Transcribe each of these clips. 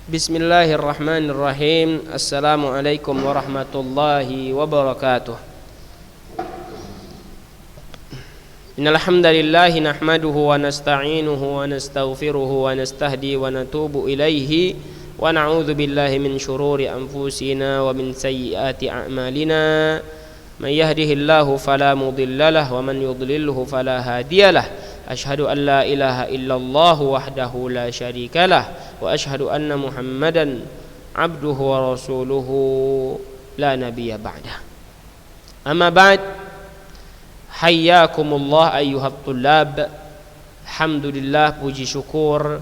Bismillahirrahmanirrahim. Assalamualaikum warahmatullahi wabarakatuh. Innal hamdalillah nahmaduhu wa nasta'inuhu wa nastaghfiruhu wa nastahdi wa natubu ilaihi wa na'udzu billahi min shururi anfusina wa min sayyiati a'malina. May yahdihillahu fala mudhillalah wa man yudlilhu fala hadiyalah. Asyhadu an la ilaha illallah wahdahu la syarikalah wa asyhadu anna Muhammadan abduhu wa rasuluhu la nabiyya ba'dah. Amma ba'd. Hayyakumullah ayyuhat tullab. Alhamdulillah, puji syukur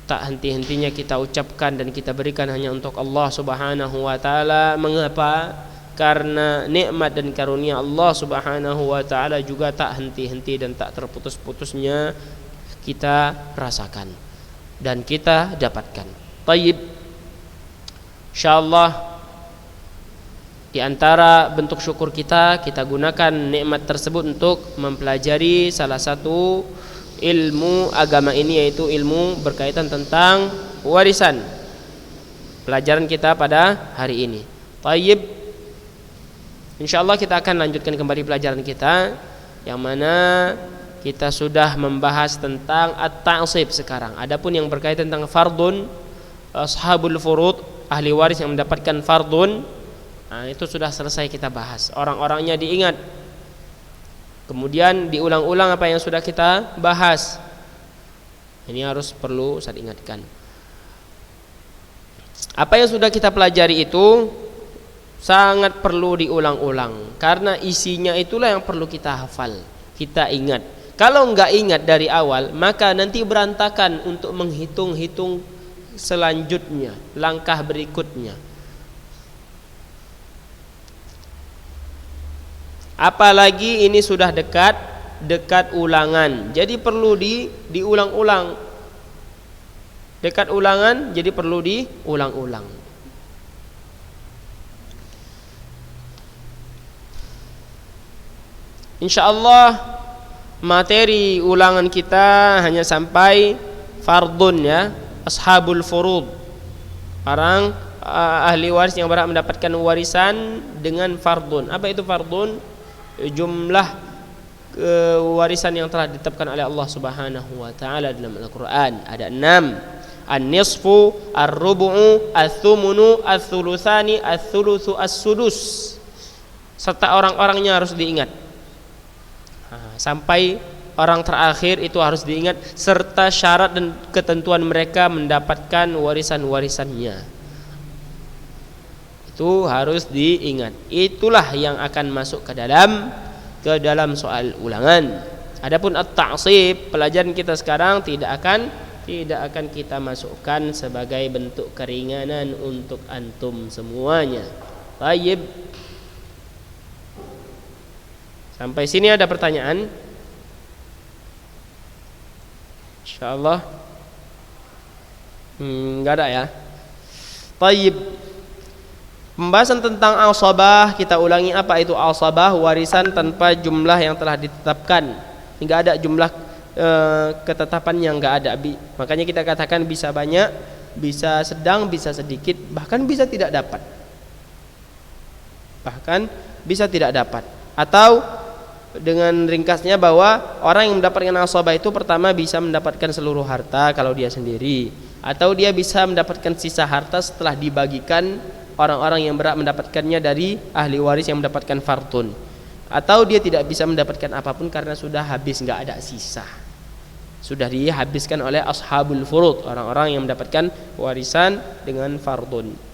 tak henti-hentinya kita ucapkan dan kita berikan hanya untuk Allah Subhanahu wa taala. Mengapa? Karena nikmat dan karunia Allah Subhanahu wa taala juga tak henti-henti dan tak terputus-putusnya kita rasakan dan kita dapatkan. Tayyib. Insyaallah di antara bentuk syukur kita gunakan nikmat tersebut untuk mempelajari salah satu ilmu agama ini, yaitu ilmu berkaitan tentang warisan. Pelajaran kita pada hari ini. Tayyib. InsyaAllah kita akan lanjutkan kembali pelajaran kita, yang mana kita sudah membahas tentang at-ta'sib sekarang. Adapun yang berkaitan tentang fardun, ashabul furud, ahli waris yang mendapatkan fardun, itu sudah selesai kita bahas. Orang-orangnya diingat, kemudian diulang-ulang apa yang sudah kita bahas. Ini harus perlu saya ingatkan. Apa yang sudah kita pelajari itu sangat perlu diulang-ulang, karena isinya itulah yang perlu kita hafal, kita ingat. Kalau enggak ingat dari awal, maka nanti berantakan untuk menghitung-hitung selanjutnya, langkah berikutnya. Apalagi ini sudah dekat ulangan, jadi perlu diulang-ulang. Dekat ulangan, jadi perlu diulang-ulang. InsyaAllah materi ulangan kita hanya sampai fardun, ya, ashabul furud, orang ahli waris yang berhak mendapatkan warisan dengan fardun. Apa itu fardun? Jumlah warisan yang telah ditetapkan oleh Allah Subhanahu wa taala dalam Al-Qur'an ada 6. An-nisfu, ar-rubu'u, ats-tsumunu, ats-tsulutsani, ats-tsulutsu, as-sudus. Serta orang-orangnya harus diingat. Sampai orang terakhir itu harus diingat, serta syarat dan ketentuan mereka mendapatkan warisan-warisannya. Itu harus diingat. Itulah yang akan masuk ke dalam soal ulangan. Adapun at-ta'sib, pelajaran kita sekarang tidak akan kita masukkan sebagai bentuk keringanan untuk antum semuanya. Baik. Sampai sini ada pertanyaan? InsyaAllah enggak ada, ya. Tayyib. Pembahasan tentang asabah kita ulangi. Apa itu asabah? Warisan tanpa jumlah yang telah ditetapkan. Enggak ada jumlah ketetapan yang enggak ada. Makanya kita katakan bisa banyak, bisa sedang, bisa sedikit, bahkan bisa tidak dapat. Atau dengan ringkasnya bahwa orang yang mendapatkan asabah itu pertama bisa mendapatkan seluruh harta kalau dia sendiri, atau dia bisa mendapatkan sisa harta setelah dibagikan orang-orang yang berhak mendapatkannya dari ahli waris yang mendapatkan fardun, atau dia tidak bisa mendapatkan apapun karena sudah habis, nggak ada sisa, sudah dihabiskan oleh ashabul furud, orang-orang yang mendapatkan warisan dengan fardun.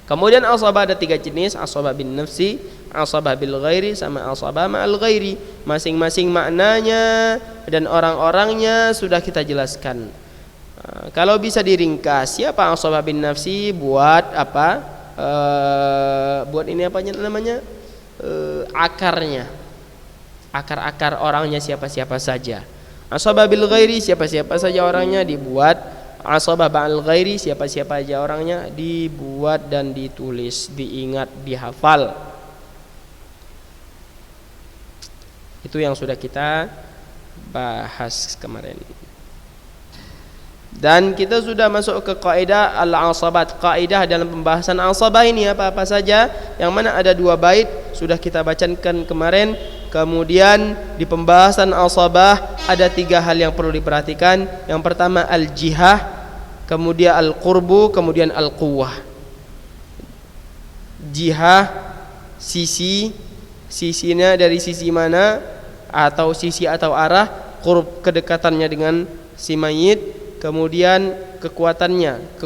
Kemudian asabah ada 3 jenis, asabah bin nafsi, asabah bil ghairi, sama asabah ma'al ghairi. Masing-masing maknanya dan orang-orangnya sudah kita jelaskan. Kalau bisa diringkas, siapa asabah bin nafsi? Buat apa? Buat ini apa namanya? akarnya, akar-akar orangnya siapa-siapa saja. Asabah bil ghairi, siapa-siapa saja orangnya dibuat. Asabah ba'al ghairi, siapa-siapa saja orangnya dibuat dan ditulis, diingat, dihafal. Itu yang sudah kita bahas kemarin. Dan kita sudah masuk ke kaidah al-asabat. Kaidah dalam pembahasan asabah ini apa-apa saja yang mana ada 2 bait sudah kita bacakan kemarin. Kemudian di pembahasan asabah ada 3 hal yang perlu diperhatikan. Yang pertama al-jihah, kemudian al-qurbu, kemudian al-quwwah. Jihah, sisinya dari sisi mana, atau sisi atau arah. Qurb, kedekatannya dengan si mayit. Kemudian kekuatannya,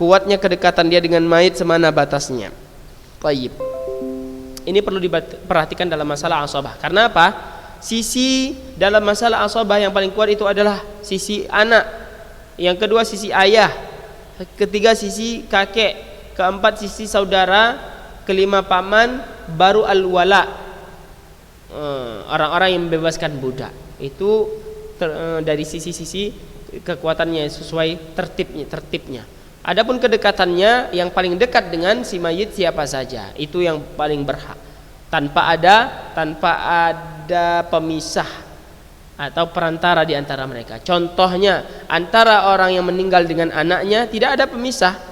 kuatnya kedekatan dia dengan mayit semana batasnya. Baik. Ini perlu diperhatikan dalam masalah asabah. Karena apa? Sisi dalam masalah asabah yang paling kuat itu adalah sisi anak. Yang kedua sisi ayah. Ketiga sisi kakek. Keempat sisi saudara. Kelima paman. Baru al-wala, orang-orang yang membebaskan budak. Itu dari sisi-sisi kekuatannya sesuai tertibnya. Adapun kedekatannya yang paling dekat dengan si mayit siapa saja, itu yang paling berhak. Tanpa ada pemisah atau perantara di antara mereka. Contohnya antara orang yang meninggal dengan anaknya tidak ada pemisah.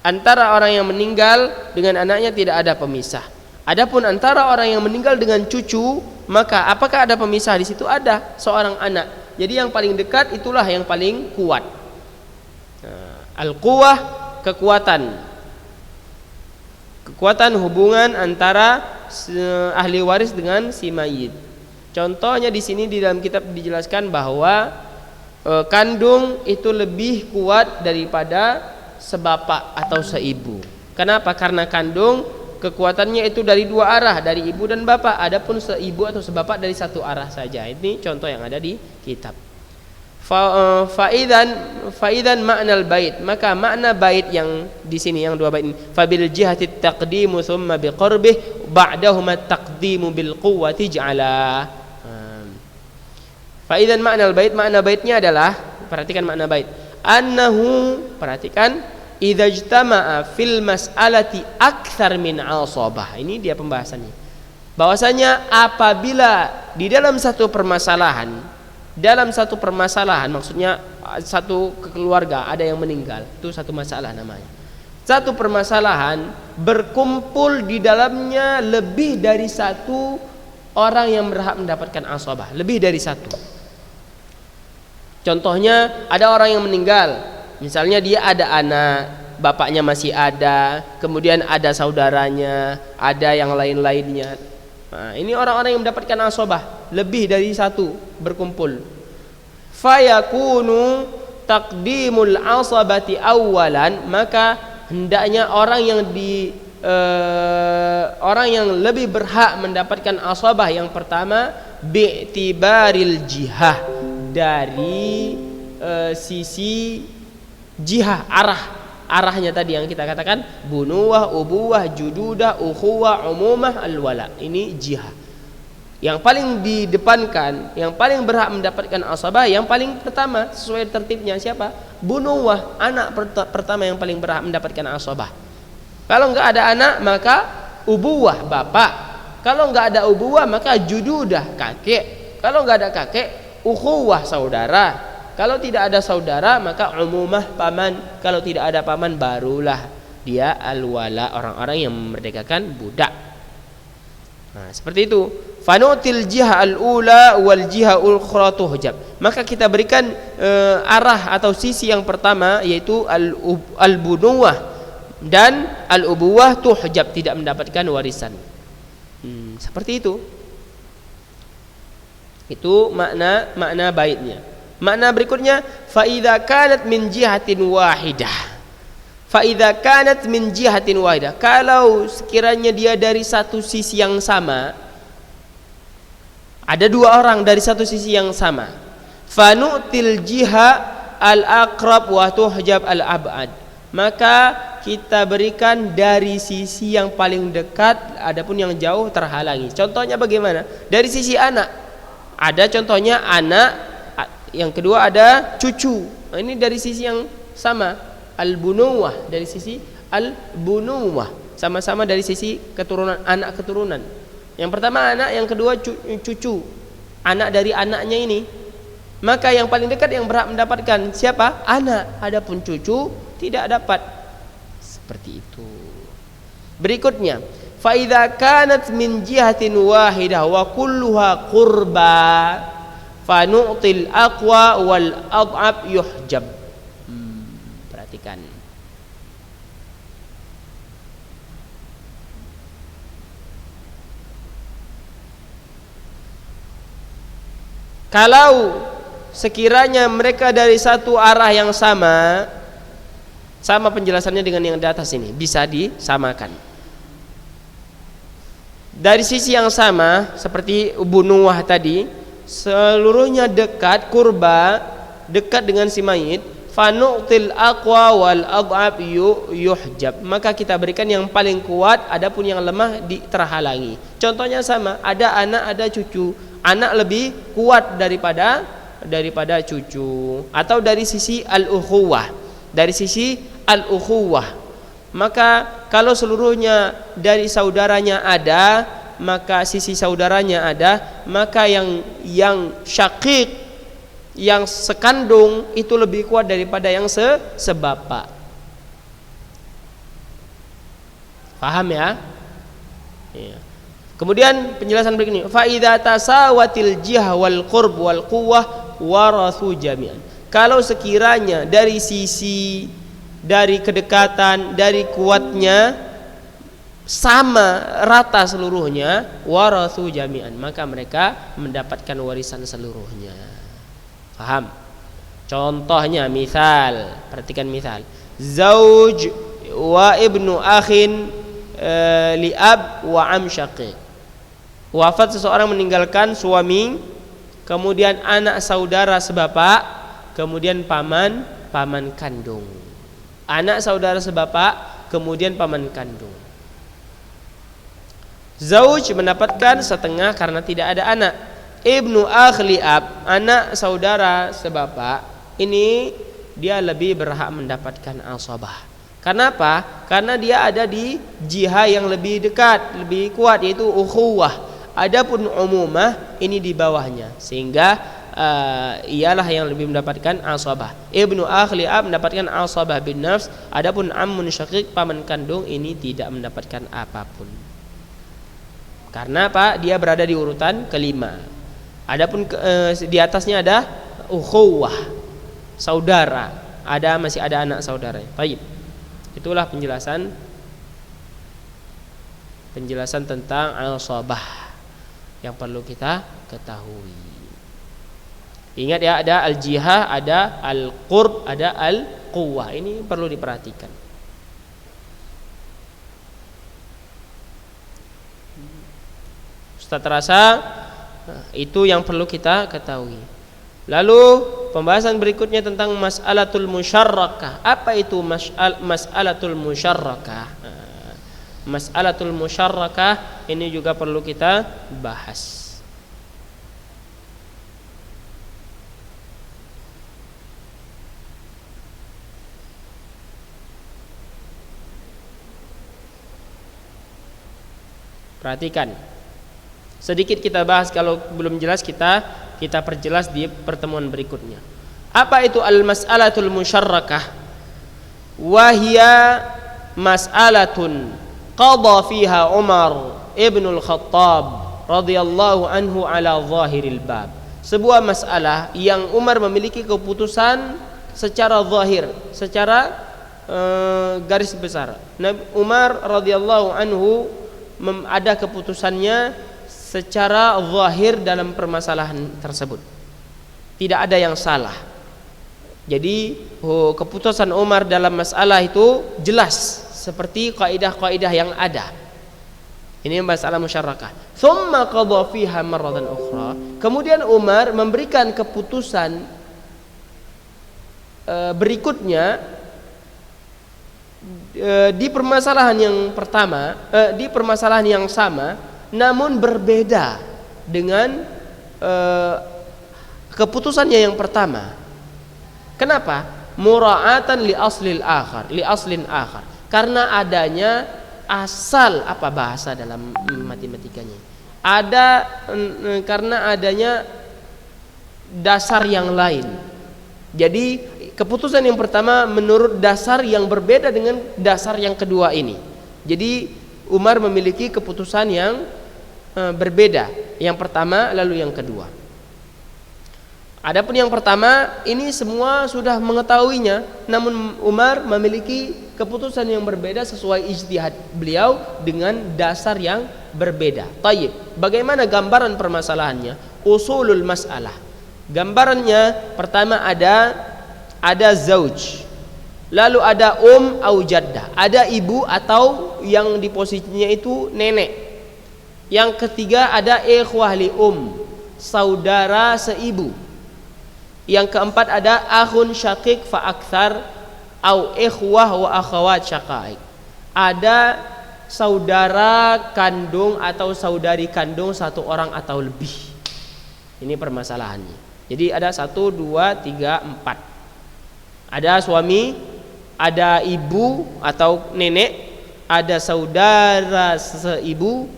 Antara orang yang meninggal dengan anaknya tidak ada pemisah. Adapun antara orang yang meninggal dengan cucu, maka apakah ada pemisah di situ? Ada, seorang anak. Jadi yang paling dekat itulah yang paling kuat. Al-quwwah, kekuatan hubungan antara ahli waris dengan si mayit. Contohnya di sini di dalam kitab dijelaskan bahwa kandung itu lebih kuat daripada sebapak atau seibu. Kenapa? Karena kandung kekuatannya itu dari 2 arah, dari ibu dan bapak. Adapun seibu atau sebapak dari 1 arah saja. Ini contoh yang ada di kitab. Faidan makna bait, maka makna bait yang di sini yang 2 bait ini, fabil jihati taqdimu thumma biqurbih ba'dahuma taqdimu bil quwwati ja'ala. Faidan makna bait, makna baitnya adalah, perhatikan makna bait, annahu, perhatikan, idza ijtama'a fil mas'alati aktsar min asabah. Ini dia pembahasannya. Bahwasanya apabila di dalam satu permasalahan, maksudnya satu keluarga ada yang meninggal, itu satu masalah namanya. Satu permasalahan berkumpul di dalamnya lebih dari 1 orang yang berhak mendapatkan asabah, lebih dari 1. Contohnya ada orang yang meninggal. Misalnya dia ada anak, bapaknya masih ada, kemudian ada saudaranya, ada yang lain-lainnya. Nah, ini orang-orang yang mendapatkan asabah, lebih dari 1 berkumpul. Fayakunu taqdimul asabati awalan, maka hendaknya orang yang lebih berhak mendapatkan asabah yang pertama bi'tibaril jihah, dari sisi jihah, arahnya tadi yang kita katakan, bunuwah, ubuwah, jududah, ukhuwah, umumah, al-wala. Ini jihah. Yang paling didepankan, yang paling berhak mendapatkan asabah, yang paling pertama sesuai tertibnya siapa? Bunuwah, anak pertama yang paling berhak mendapatkan asabah. Kalau enggak ada anak maka ubuwah, bapak. Kalau enggak ada ubuwah maka jududah, kakek. Kalau enggak ada kakek, ukhuwah, saudara. Kalau tidak ada saudara maka umumah, paman. Kalau tidak ada paman barulah dia al-wala, orang-orang yang memerdekakan budak. Nah, seperti itu. Fanutil jiha al-ula wal jiha al-ukhra tuhjab. Maka kita berikan arah atau sisi yang pertama yaitu al-bunuwah, dan al-ubuwah tuhjab, tidak mendapatkan warisan. Seperti itu. Itu makna baitnya. Makna berikutnya, fa idza kanat min jihatin wahidah. Fa idza kanat min jihatin wahidah. Kalau sekiranya dia dari satu sisi yang sama, ada 2 orang dari satu sisi yang sama, fanu'til jiha al-aqrab wa tuhjab al-ab'ad. Maka kita berikan dari sisi yang paling dekat, adapun yang jauh terhalangi. Contohnya bagaimana? Dari sisi anak, ada contohnya anak, yang kedua ada cucu. Nah, ini dari sisi yang sama, al-bunuwah, dari sisi al-bunuwah, sama-sama dari sisi keturunan, anak keturunan. Yang pertama anak, yang kedua cucu, anak dari anaknya ini. Maka yang paling dekat yang berhak mendapatkan siapa? Anak. Adapun cucu tidak dapat. Seperti itu. Berikutnya, fa idza kanat min jihatin wahidah wa kulluha qurba fa nu'til aqwa wal ad'ab yuhjab. Perhatikan. Kalau sekiranya mereka dari satu arah yang sama penjelasannya dengan yang di atas ini, bisa disamakan. Dari sisi yang sama seperti bunuwah tadi, seluruhnya dekat, kurba dekat dengan si mayit, fanu'til aqwa wal ad'ab yuhjab, maka kita berikan yang paling kuat, adapun yang lemah terhalangi. Contohnya sama, ada anak, ada cucu. Anak lebih kuat daripada cucu. Atau dari sisi al-ukhuwah, dari sisi al-ukhuwah, maka kalau seluruhnya dari saudaranya ada, maka sisi saudaranya ada, maka yang syakik, yang sekandung itu lebih kuat daripada yang sebapak. Paham ya? Iya. Kemudian penjelasan berikutnya, fa idza tasawatil jihah wal qurb wal quwwah warathu jami'an. Kalau sekiranya dari sisi, dari kedekatan, dari kuatnya sama, rata seluruhnya, warathu jami'an, maka mereka mendapatkan warisan seluruhnya. Paham? Contohnya misal, perhatikan misal, zauj wa ibnu akhin li ab wa am syaqiq. Wafat seseorang, meninggalkan suami, kemudian anak saudara sebapak, kemudian paman kandung. Anak saudara sebapak, kemudian paman kandung. Zauj mendapatkan setengah karena tidak ada anak. Ibnu akhli ab, anak saudara sebapak, ini dia lebih berhak mendapatkan asabah. Kenapa? Karena dia ada di jihad yang lebih dekat, lebih kuat, yaitu ukhuwah. Adapun umumah ini di bawahnya, sehingga ialah yang lebih mendapatkan asabah. Ibnu akhli ab mendapatkan asabah bin nafs, adapun ammun syaqiq, paman kandung, ini tidak mendapatkan apapun. Karena apa? Dia berada di urutan kelima. Adapun di atasnya ada ukhuwah, saudara, masih ada anak saudara. Baik. Itulah penjelasan tentang asabah yang perlu kita ketahui. Ingat ya, ada al-jihah, ada al-qurb, ada al-quwwah. Ini perlu diperhatikan. Ustaz rasa itu yang perlu kita ketahui. Lalu pembahasan berikutnya tentang mas'alatul musyarrakah. Apa itu mas'alatul musyarrakah? Mas'alatul musyarrakah ini juga perlu kita bahas. Perhatikan. Sedikit kita bahas, kalau belum jelas kita perjelas di pertemuan berikutnya. Apa itu al-mas'alatul musyarrakah? Wa hiya mas'alatun qadha fiha Umar ibnul Khattab radhiyallahu anhu ala zahiril bab. Sebuah masalah yang Umar memiliki keputusan secara zahir, secara garis besar. Umar radhiyallahu anhu ada keputusannya secara zahir dalam permasalahan tersebut. Tidak ada yang salah. Jadi keputusan Umar dalam masalah itu jelas seperti kaidah-kaidah yang ada. Ini masalah musyarrakah. Tsumma qadha fiha marratan ukhra. Kemudian Umar memberikan keputusan berikutnya di permasalahan yang pertama, di permasalahan yang sama namun berbeda dengan keputusannya yang pertama. Kenapa? Mura'atan li aslin akhar. Karena adanya asal, apa bahasa dalam matematikanya? Karena adanya dasar yang lain. Jadi keputusan yang pertama menurut dasar yang berbeda dengan dasar yang kedua ini. Jadi Umar memiliki keputusan yang berbeda. Yang pertama lalu yang kedua. Adapun yang pertama ini semua sudah mengetahuinya, namun Umar memiliki keputusan yang berbeda sesuai ijtihad beliau dengan dasar yang berbeda. Tayyib. Bagaimana gambaran permasalahannya? Usulul mas'alah. Gambarannya pertama ada zauj. Lalu ada au jaddah. Ada ibu atau yang di posisinya itu nenek. Yang ketiga ada ikhwah li saudara seibu. Yang keempat ada akhun syakik fa akthar au ikhwah wa akhawat syaqaik. Ada saudara kandung atau saudari kandung satu orang atau lebih. Ini permasalahannya. Jadi ada 1, 2, 3, 4. Ada suami, ada ibu atau nenek, ada saudara seibu,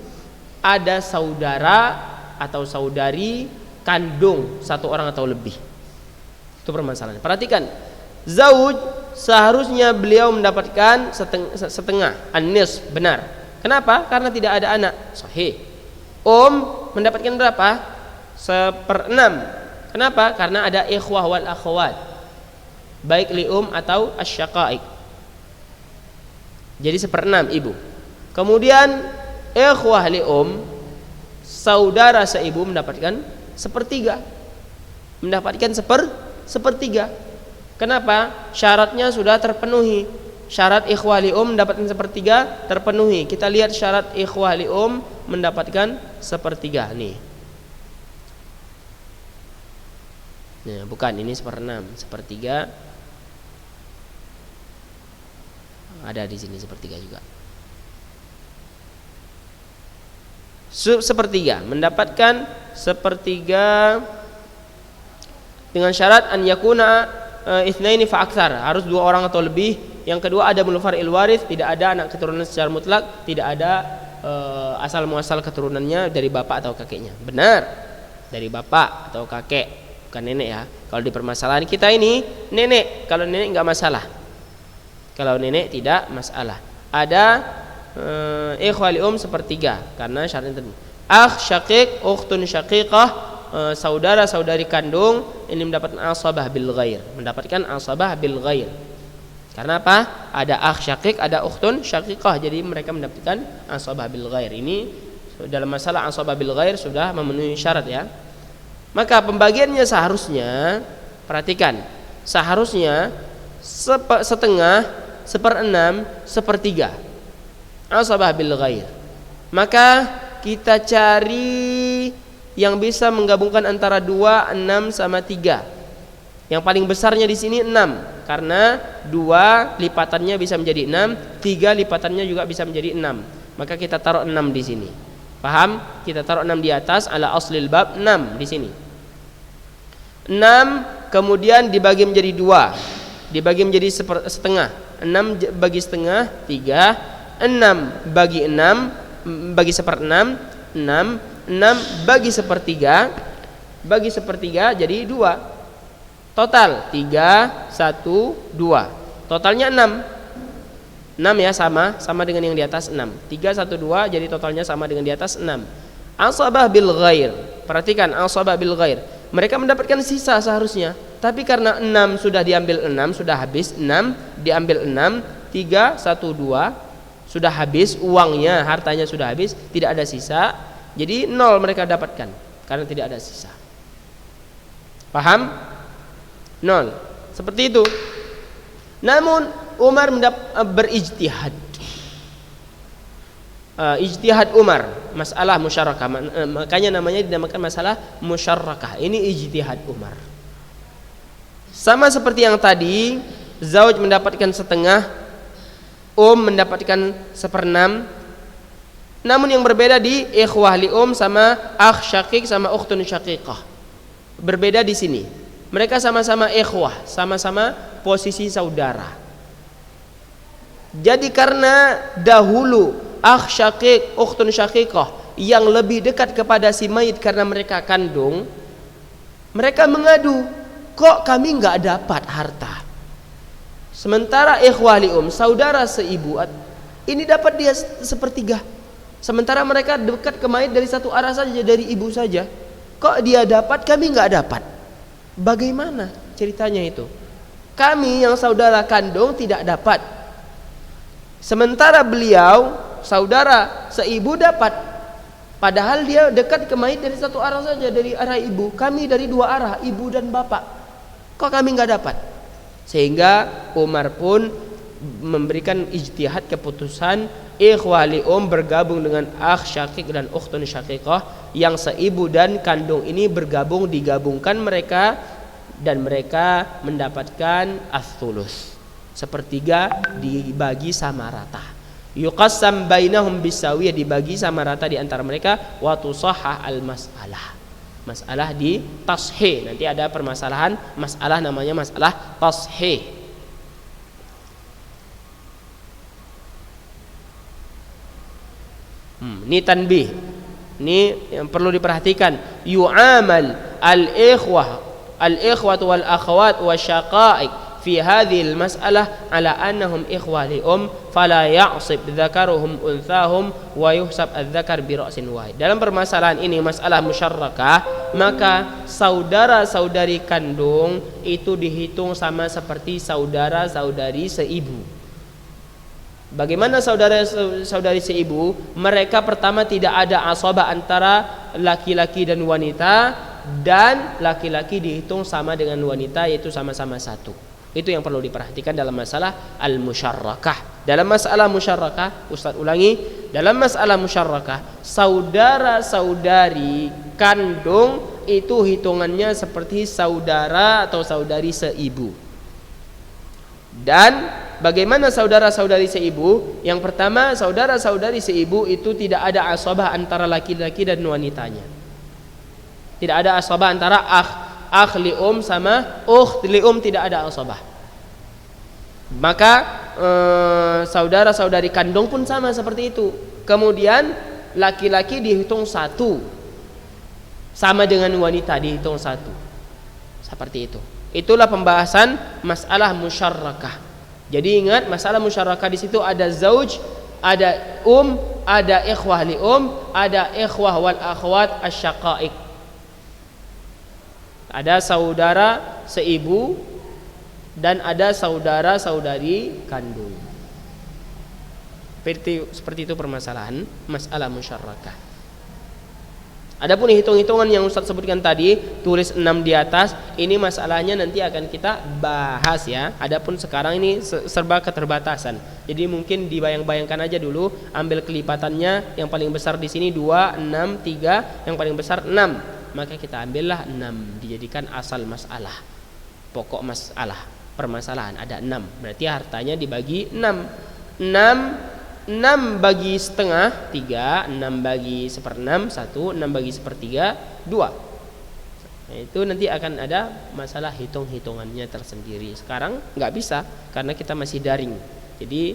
ada saudara atau saudari kandung satu orang atau lebih. Itu permasalahannya. Perhatikan, zauj seharusnya beliau mendapatkan setengah, an-nisf, benar. Kenapa? Karena tidak ada anak. Sahih. Mendapatkan berapa? 1/6. Kenapa? Karena ada ikhwah wal akhwat, baik li atau asyaqaik. Jadi 1/6 ibu. Kemudian ikhwah li saudara seibu mendapatkan 1/3. Mendapatkan 1/3. Kenapa? Syaratnya sudah terpenuhi. Syarat ikhwah li mendapatkan 1/3 terpenuhi. Kita lihat syarat ikhwah li mendapatkan 1/3 nih. Nah, bukan, ini 1/6, 1/3 ada di sini 1/3 juga. 1/3 mendapatkan 1/3 dengan syarat an yakuna itsnaini fa aktsar, harus 2 orang atau lebih. Yang kedua ada mulfar'il waris, tidak ada anak keturunan secara mutlak, tidak ada asal muasal keturunannya dari bapak atau kakeknya. Benar, dari bapak atau kakek, bukan nenek ya. Kalau di permasalahan kita ini nenek, kalau nenek enggak masalah. Kalau nenek tidak masalah. Ada ikhwah li 1/3 karena syaratnya tadi. Akh syaqiq, ukhtun syaqiqah, saudara saudari kandung ini mendapatkan asabah bil ghair, mendapatkan asabah bil ghair. Karena apa? Ada akh syaqiq, ada ukhtun syaqiqah, jadi mereka mendapatkan asabah bil ghair. Ini dalam masalah asabah bil ghair sudah memenuhi syarat ya. Maka pembagiannya seharusnya, perhatikan, seharusnya setengah, 1/6, 1/3 asabah bil ghair. Maka kita cari yang bisa menggabungkan antara 2, 6 sama 3. Yang paling besarnya di sini 6, karena 2 lipatannya bisa menjadi 6, 3 lipatannya juga bisa menjadi 6. Maka kita taruh 6 di sini. Paham? Kita taruh 6 di atas, ala aslil bab 6 di sini. 6 kemudian dibagi menjadi 2. Dibagi menjadi setengah. 6 bagi setengah 3, 6 bagi 6 bagi 1/6, 6 bagi 1/3 bagi 1/3 jadi 2. Total 3, 1, 2. Totalnya 6. 6 ya, sama dengan yang di atas 6. 3, 1, 2 jadi totalnya sama dengan di atas 6. Asabah bil ghair. Perhatikan, asabah bil ghair. Mereka mendapatkan sisa seharusnya, tapi karena 6 sudah diambil 6, sudah habis 6, diambil 6, 3, 1, 2 sudah habis uangnya, hartanya sudah habis, tidak ada sisa. Jadi 0 mereka dapatkan karena tidak ada sisa. Paham? 0. Seperti itu. Namun Umar berijtihad. Ijtihad Umar, masalah musyarakah, makanya namanya dinamakan masalah musyarakah. Ini ijtihad Umar. Sama seperti yang tadi, zauj mendapatkan setengah, mendapatkan 1/6. Namun yang berbeda di ikhwah li sama akh syakik sama ukhtun syakikah. Berbeda di sini. Mereka sama-sama ikhwah, sama-sama posisi saudara. Jadi karena dahulu akh syakik, ukhtun syakikah yang lebih dekat kepada si mayit karena mereka kandung, mereka mengadu, kok kami nggak dapat harta. Sementara ikhwah li saudara seibu, ini dapat dia 1/3. Sementara mereka dekat ke mayit dari satu arah saja, dari ibu saja. Kok dia dapat, kami nggak dapat? Bagaimana ceritanya itu? Kami yang saudara kandung tidak dapat. Sementara beliau saudara seibu dapat. Padahal dia dekat ke mayit dari satu arah saja, dari arah ibu. Kami dari 2 arah, ibu dan bapak. Kok kami nggak dapat? Sehingga Umar pun memberikan ijtihad keputusan ikhwah li bergabung dengan akh syakik dan ukhtun syakikah yang seibu dan kandung ini digabungkan mereka, dan mereka mendapatkan ats-tsulus, 1/3 dibagi sama rata. Yuqassam bainahum bisawiyah, dibagi sama rata di antara mereka. Wa tusahhah al-mas'alah, masalah di tashih. Nanti ada permasalahan masalah namanya masalah tashih. Ini tanbih, ini yang perlu diperhatikan. Yu'amal al-ikhwatu wal akhwat wasyaqa'iq fi hadhihi al-mas'alah ala annahum ikhwah li fala ya'sib dzakaruhum unthahum wa yuhsab adz-dzakar bi ra'sin wahid. Dalam permasalahan ini, masalah musyarrakah, maka saudara-saudari kandung itu dihitung sama seperti saudara-saudari seibu. Bagaimana saudara-saudari seibu? Mereka pertama tidak ada asabah antara laki-laki dan wanita, dan laki-laki dihitung sama dengan wanita, yaitu sama-sama 1. Itu yang perlu diperhatikan dalam masalah al-musyarrakah. Dalam masalah musyarrakah, Ustaz ulangi, dalam masalah musyarrakah, saudara-saudari kandung itu hitungannya seperti saudara atau saudari seibu. Dan bagaimana saudara-saudari seibu? Yang pertama, saudara-saudari seibu itu tidak ada asabah antara laki-laki dan wanitanya. Tidak ada asabah antara akh li sama ukht li tidak ada asabah. Maka saudara-saudari kandung pun sama seperti itu. Kemudian laki-laki dihitung 1, sama dengan wanita dihitung 1. Seperti itu. Itulah pembahasan masalah musyarrakah. Jadi ingat, masalah musyarrakah di situ ada zauj, ada ada ikhwah li ada ikhwah wal akhwat asyaqa'iq. Ada saudara seibu dan ada saudara-saudari kandung. Seperti itu permasalahan masalah musyarrakah. Adapun hitung-hitungan yang Ustaz sebutkan tadi, tulis 6 di atas, ini masalahnya nanti akan kita bahas ya. Adapun sekarang ini serba keterbatasan. Jadi mungkin dibayang-bayangkan aja dulu, ambil kelipatannya, yang paling besar di sini 2, 6, 3, yang paling besar 6. Maka kita ambillah 6, dijadikan asal masalah. Pokok masalah, permasalahan ada 6. Berarti hartanya dibagi 6. 6 bagi setengah 3, 6 bagi 1/6 1, 6 bagi 1/3 2. Nah, itu nanti akan ada masalah hitung-hitungannya tersendiri. Sekarang nggak bisa karena kita masih daring. Jadi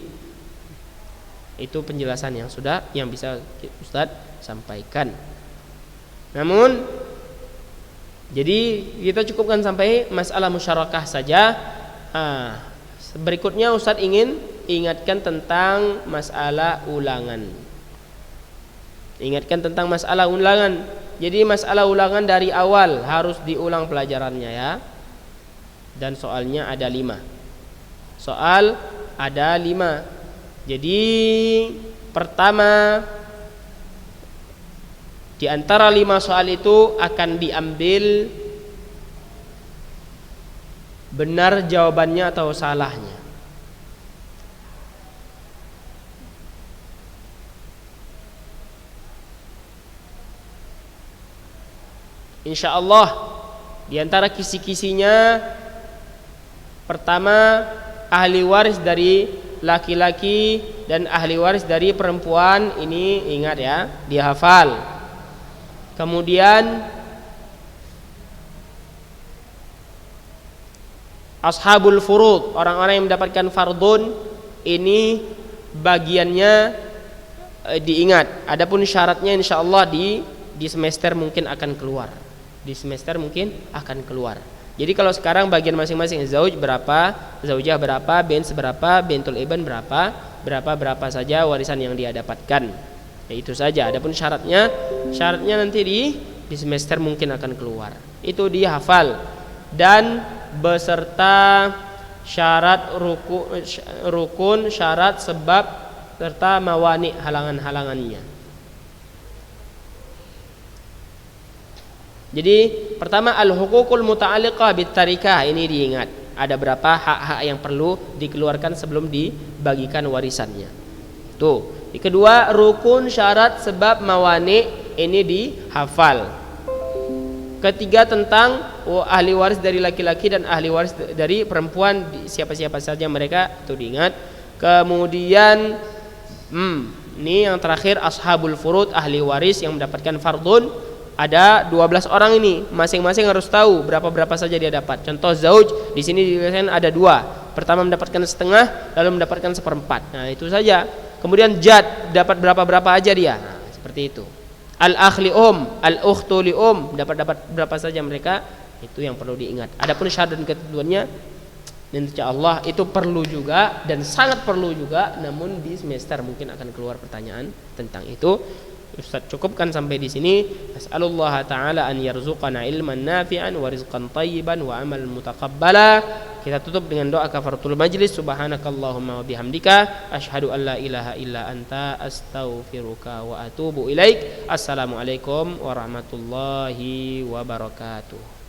itu penjelasan yang bisa Ustadz sampaikan. Namun jadi kita cukupkan sampai masalah musyarakah saja. Berikutnya Ustadz ingin ingatkan tentang masalah ulangan. Ingatkan tentang masalah ulangan. Jadi masalah ulangan dari awal harus diulang pelajarannya ya. Dan soalnya ada 5. Soal ada 5. Jadi pertama, di antara 5 soal itu akan diambil benar jawabannya atau salahnya. Insya Allah di antara kisi-kisinya, pertama ahli waris dari laki-laki dan ahli waris dari perempuan, ini ingat ya, dihafal. Kemudian ashabul furud, orang-orang yang mendapatkan fardun, ini bagiannya diingat. Adapun syaratnya insyaallah di semester mungkin akan keluar. Di semester mungkin akan keluar. Jadi kalau sekarang bagian masing-masing, zauj berapa, zaujah berapa, bint berapa, bintul ibn berapa saja warisan yang dia dapatkan. Ya, itu saja. Adapun syaratnya nanti di semester mungkin akan keluar. Itu dihafal dan beserta syarat rukun, syarat, sebab serta mawani, halangan-halangannya. Jadi pertama al-huququl muta'alliqah bitarikah, ini diingat. Ada berapa hak-hak yang perlu dikeluarkan sebelum dibagikan warisannya. Tuh. Yang kedua, rukun, syarat, sebab, mawani, ini dihafal. Ketiga tentang ahli waris dari laki-laki dan ahli waris dari perempuan, siapa-siapa saja mereka, itu diingat. Kemudian ini yang terakhir ashabul furud, ahli waris yang mendapatkan fardun. Ada 12 orang ini, masing-masing harus tahu berapa saja dia dapat. Contoh zauj, di sini dikatakan ada 2. Pertama mendapatkan setengah, lalu mendapatkan seperempat. Nah, itu saja. Kemudian jad dapat berapa aja dia. Nah, seperti itu. Al-akh li al-ukhtu li dapat berapa saja mereka. Itu yang perlu diingat. Adapun syarat dan ketentuannya insyaallah itu perlu juga dan sangat perlu juga, namun di semester mungkin akan keluar pertanyaan tentang itu. Ustaz cukupkan sampai di sini. As'alullah ta'ala an yarzuqana ilman nafi'an wa rizqan tayyiban wa amalan mutaqabbala. Kita tutup dengan doa kafaratul majlis. Subhanakallahumma wa bihamdika asyhadu an la ilaha illa anta astaghfiruka wa atubu ilaik. Assalamualaikum warahmatullahi wabarakatuh.